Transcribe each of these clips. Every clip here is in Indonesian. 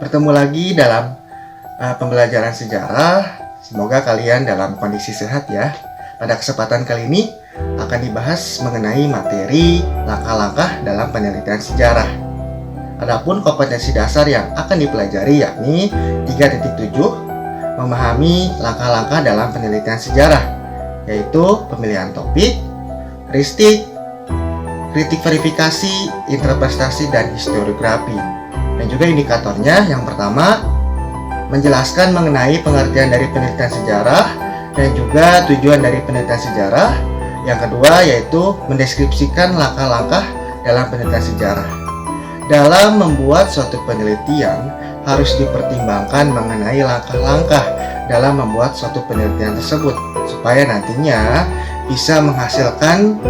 Bertemu lagi dalam pembelajaran sejarah. Semoga kalian dalam kondisi sehat ya. Pada kesempatan kali ini akan dibahas mengenai materi langkah-langkah dalam penelitian sejarah. Adapun kompetensi dasar yang akan dipelajari yakni 3.7 memahami langkah-langkah dalam penelitian sejarah, yaitu pemilihan topik, heuristik, kritik verifikasi, interpretasi, dan historiografi. Dan juga indikatornya yang pertama menjelaskan mengenai pengertian dari penelitian sejarah dan juga tujuan dari penelitian sejarah. Yang kedua yaitu mendeskripsikan langkah-langkah dalam penelitian sejarah. Dalam membuat suatu penelitian harus dipertimbangkan mengenai langkah-langkah dalam membuat suatu penelitian tersebut supaya nantinya bisa menghasilkan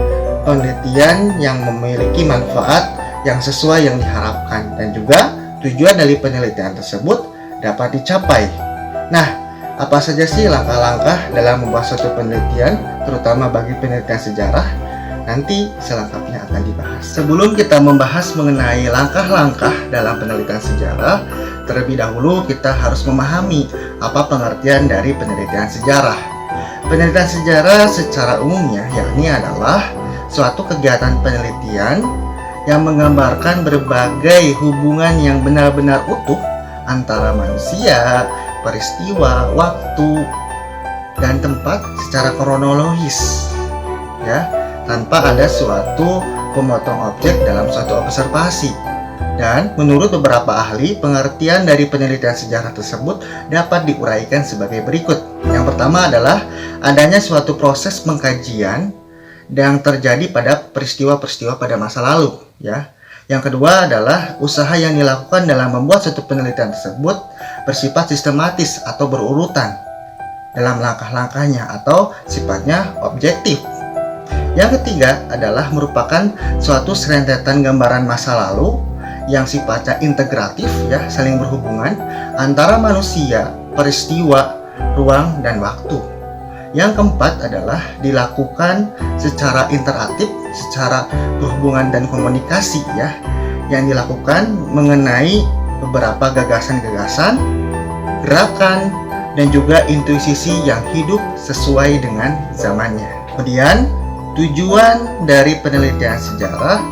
penelitian yang memiliki manfaat yang sesuai yang diharapkan dan juga tujuan dari penelitian tersebut dapat dicapai. Nah, apa saja sih langkah-langkah dalam membuat suatu penelitian, terutama bagi penelitian sejarah? Nanti selengkapnya akan dibahas. Sebelum kita membahas mengenai langkah-langkah dalam penelitian sejarah, terlebih dahulu kita harus memahami apa pengertian dari penelitian sejarah. Penelitian sejarah secara umumnya yakni adalah suatu kegiatan penelitian yang menggambarkan berbagai hubungan yang benar-benar utuh antara manusia, peristiwa, waktu, dan tempat secara kronologis, ya, tanpa ada suatu pemotong objek dalam suatu observasi. Dan menurut beberapa ahli, pengertian dari penelitian sejarah tersebut dapat diuraikan sebagai berikut. Yang pertama adalah adanya suatu proses pengkajian yang terjadi pada peristiwa-peristiwa pada masa lalu, ya. Yang kedua adalah usaha yang dilakukan dalam membuat suatu penelitian tersebut bersifat sistematis atau berurutan dalam langkah-langkahnya atau sifatnya objektif. Yang ketiga adalah merupakan suatu serentetan gambaran masa lalu yang sifatnya integratif, ya, saling berhubungan antara manusia, peristiwa, ruang, dan waktu. Yang keempat adalah dilakukan secara interaktif, secara berhubungan dan komunikasi, ya, yang dilakukan mengenai beberapa gagasan-gagasan, gerakan, dan juga intuisi yang hidup sesuai dengan zamannya. Kemudian, tujuan dari penelitian sejarah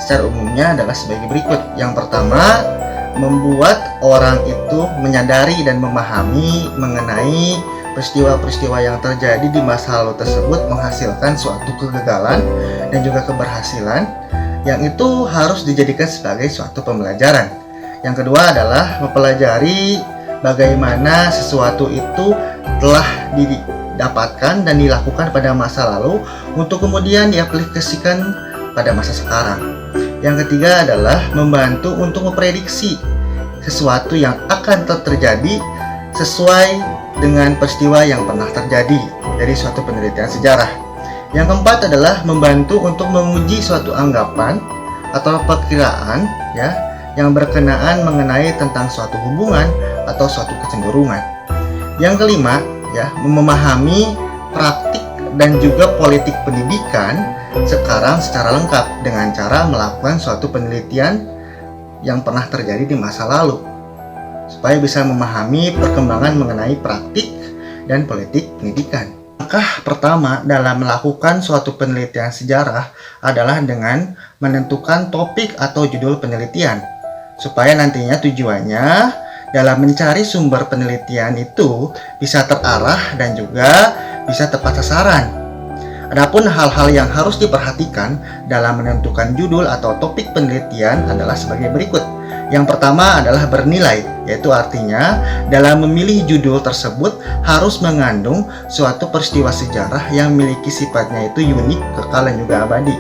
secara umumnya adalah sebagai berikut. Yang pertama, membuat orang itu menyadari dan memahami mengenai peristiwa-peristiwa yang terjadi di masa lalu tersebut menghasilkan suatu kegagalan dan juga keberhasilan yang itu harus dijadikan sebagai suatu pembelajaran. Yang kedua adalah mempelajari bagaimana sesuatu itu telah didapatkan dan dilakukan pada masa lalu untuk kemudian diaplikasikan pada masa sekarang. Yang ketiga adalah membantu untuk memprediksi sesuatu yang akan terjadi sesuai dengan peristiwa yang pernah terjadi dari suatu penelitian sejarah. Yang keempat adalah membantu untuk menguji suatu anggapan atau perkiraan, ya, yang berkenaan mengenai tentang suatu hubungan atau suatu kecenderungan. Yang kelima, ya, memahami praktik dan juga politik pendidikan sekarang secara lengkap dengan cara melakukan suatu penelitian yang pernah terjadi di masa lalu, supaya bisa memahami perkembangan mengenai praktik dan politik pendidikan. Langkah pertama dalam melakukan suatu penelitian sejarah adalah dengan menentukan topik atau judul penelitian, supaya nantinya tujuannya dalam mencari sumber penelitian itu bisa terarah dan juga bisa tepat sasaran. Adapun hal-hal yang harus diperhatikan dalam menentukan judul atau topik penelitian adalah sebagai berikut. Yang pertama adalah bernilai, yaitu artinya dalam memilih judul tersebut harus mengandung suatu peristiwa sejarah yang memiliki sifatnya itu unik, kekal, dan juga abadi.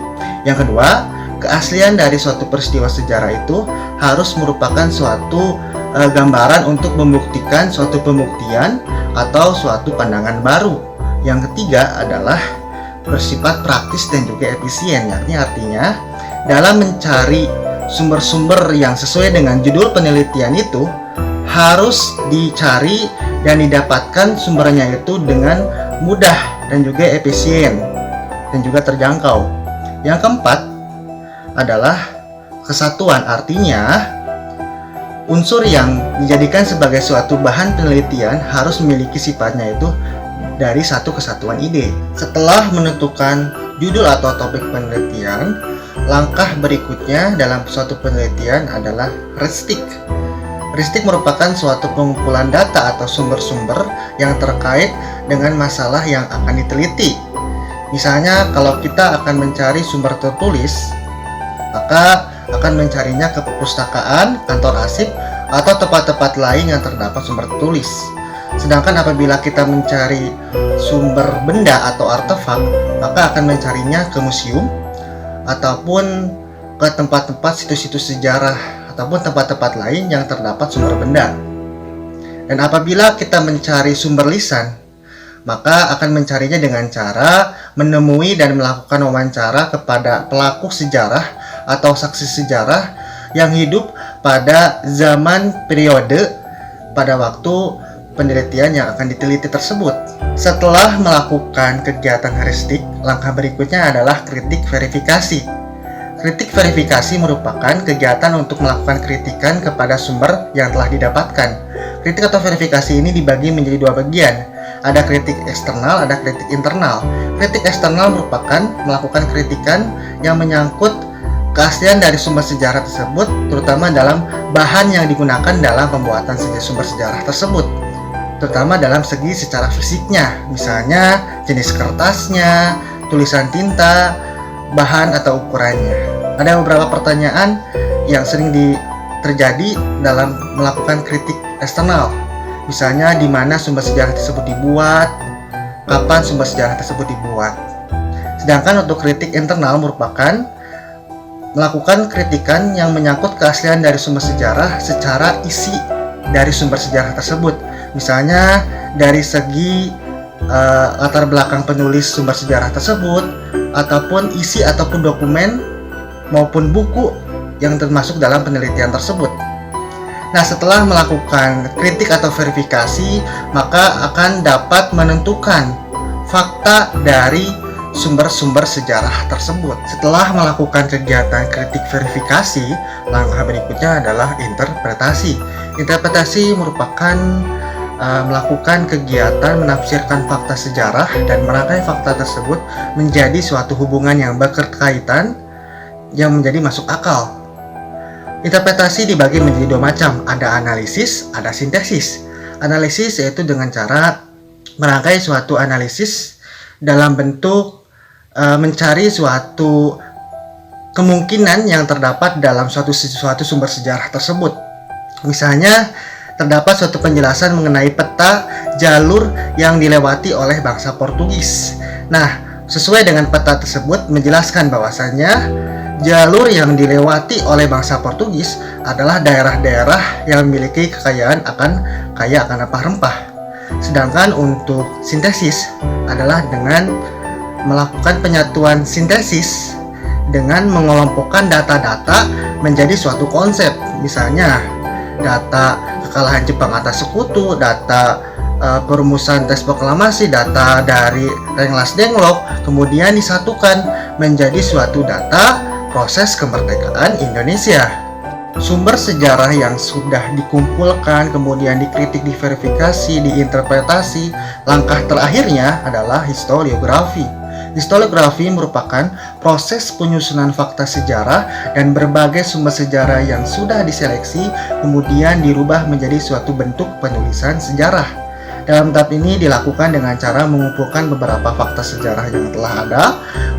Yang kedua, keaslian dari suatu peristiwa sejarah itu harus merupakan suatu gambaran untuk membuktikan suatu pembuktian atau suatu pandangan baru. Yang ketiga adalah bersifat praktis dan juga efisien, yakni artinya dalam mencari sumber-sumber yang sesuai dengan judul penelitian itu harus dicari dan didapatkan sumbernya itu dengan mudah dan juga efisien dan juga terjangkau. Yang keempat adalah kesatuan, artinya Unsur yang dijadikan sebagai suatu bahan penelitian harus memiliki sifatnya itu dari satu kesatuan ide. Setelah menentukan judul atau topik penelitian, langkah berikutnya dalam suatu penelitian adalah heuristik. Heuristik merupakan suatu pengumpulan data atau sumber-sumber yang terkait dengan masalah yang akan diteliti. Misalnya, kalau kita akan mencari sumber tertulis, maka akan mencarinya ke perpustakaan, kantor arsip, atau tempat-tempat lain yang terdapat sumber tertulis. Sedangkan apabila kita mencari sumber benda atau artefak, maka akan mencarinya ke museum ataupun ke tempat-tempat situs-situs sejarah ataupun tempat-tempat lain yang terdapat sumber benda. Dan apabila kita mencari sumber lisan, maka akan mencarinya dengan cara menemui dan melakukan wawancara kepada pelaku sejarah atau saksi sejarah yang hidup pada zaman periode pada waktu penelitian yang akan diteliti tersebut. Setelah melakukan kegiatan heuristik, langkah berikutnya adalah kritik verifikasi. Kritik verifikasi merupakan kegiatan untuk melakukan kritikan kepada sumber yang telah didapatkan. Kritik atau verifikasi ini dibagi menjadi dua bagian. Ada kritik eksternal, ada kritik internal. Kritik eksternal merupakan melakukan kritikan yang menyangkut keaslian dari sumber sejarah tersebut, terutama dalam bahan yang digunakan dalam pembuatan sumber sejarah tersebut, terutama dalam segi secara fisiknya, misalnya jenis kertasnya, tulisan tinta, bahan atau ukurannya. Ada beberapa pertanyaan yang sering terjadi dalam melakukan kritik eksternal, misalnya di mana sumber sejarah tersebut dibuat, kapan sumber sejarah tersebut dibuat. Sedangkan untuk kritik internal merupakan melakukan kritikan yang menyangkut keaslian dari sumber sejarah secara isi dari sumber sejarah tersebut. Misalnya dari segi latar belakang penulis sumber sejarah tersebut, ataupun isi ataupun dokumen maupun buku yang termasuk dalam penelitian tersebut. Nah, setelah melakukan kritik atau verifikasi, maka akan dapat menentukan fakta dari sumber-sumber sejarah tersebut. Setelah melakukan kegiatan kritik verifikasi, langkah berikutnya adalah interpretasi. Interpretasi merupakan melakukan kegiatan menafsirkan fakta sejarah dan merangkai fakta tersebut menjadi suatu hubungan yang berkaitan yang menjadi masuk akal. Interpretasi dibagi menjadi dua macam, ada analisis, ada sintesis. Analisis yaitu dengan cara merangkai suatu analisis dalam bentuk mencari suatu kemungkinan yang terdapat dalam suatu sumber sejarah tersebut. Misalnya, terdapat suatu penjelasan mengenai peta jalur yang dilewati oleh bangsa Portugis. Nah, sesuai dengan peta tersebut menjelaskan bahwasannya jalur yang dilewati oleh bangsa Portugis adalah daerah-daerah yang memiliki kekayaan akan rempah-rempah. Sedangkan untuk sintesis adalah dengan melakukan penyatuan sintesis dengan mengelompokkan data-data menjadi suatu konsep. Misalnya, data kekalahan Jepang atas sekutu, data perumusan teks proklamasi, data dari Rengas Dengklok, kemudian disatukan menjadi suatu data proses kemerdekaan Indonesia. Sumber sejarah yang sudah dikumpulkan, kemudian dikritik, diverifikasi, diinterpretasi, langkah terakhirnya adalah historiografi. Historiografi merupakan proses penyusunan fakta sejarah dan berbagai sumber sejarah yang sudah diseleksi kemudian dirubah menjadi suatu bentuk penulisan sejarah. Dalam tahap ini dilakukan dengan cara mengumpulkan beberapa fakta sejarah yang telah ada,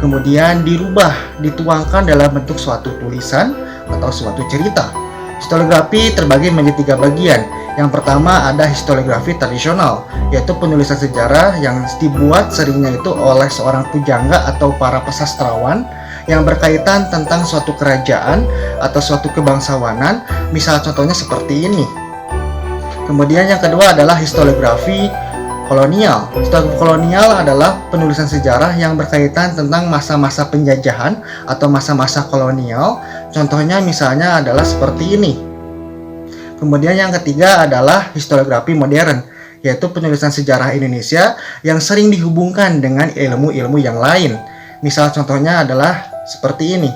kemudian dirubah, dituangkan dalam bentuk suatu tulisan atau suatu cerita. Historiografi terbagi menjadi tiga bagian. Yang pertama ada historiografi tradisional, yaitu penulisan sejarah yang dibuat seringnya itu oleh seorang pujangga atau para pesastrawan yang berkaitan tentang suatu kerajaan atau suatu kebangsawanan, misal contohnya seperti ini. Kemudian yang kedua adalah historiografi kolonial. Historiografi kolonial adalah penulisan sejarah yang berkaitan tentang masa-masa penjajahan atau masa-masa kolonial. Contohnya misalnya adalah seperti ini. Kemudian yang ketiga adalah historiografi modern, yaitu penulisan sejarah Indonesia yang sering dihubungkan dengan ilmu-ilmu yang lain. Misal contohnya adalah seperti ini.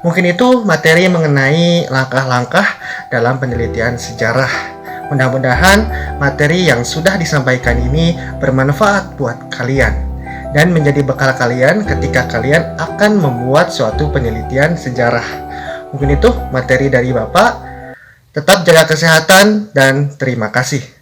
Mungkin itu materi mengenai langkah-langkah dalam penelitian sejarah. Mudah-mudahan materi yang sudah disampaikan ini bermanfaat buat kalian dan menjadi bekal kalian ketika kalian akan membuat suatu penelitian sejarah. Mungkin itu materi dari Bapak. Tetap jaga kesehatan dan terima kasih.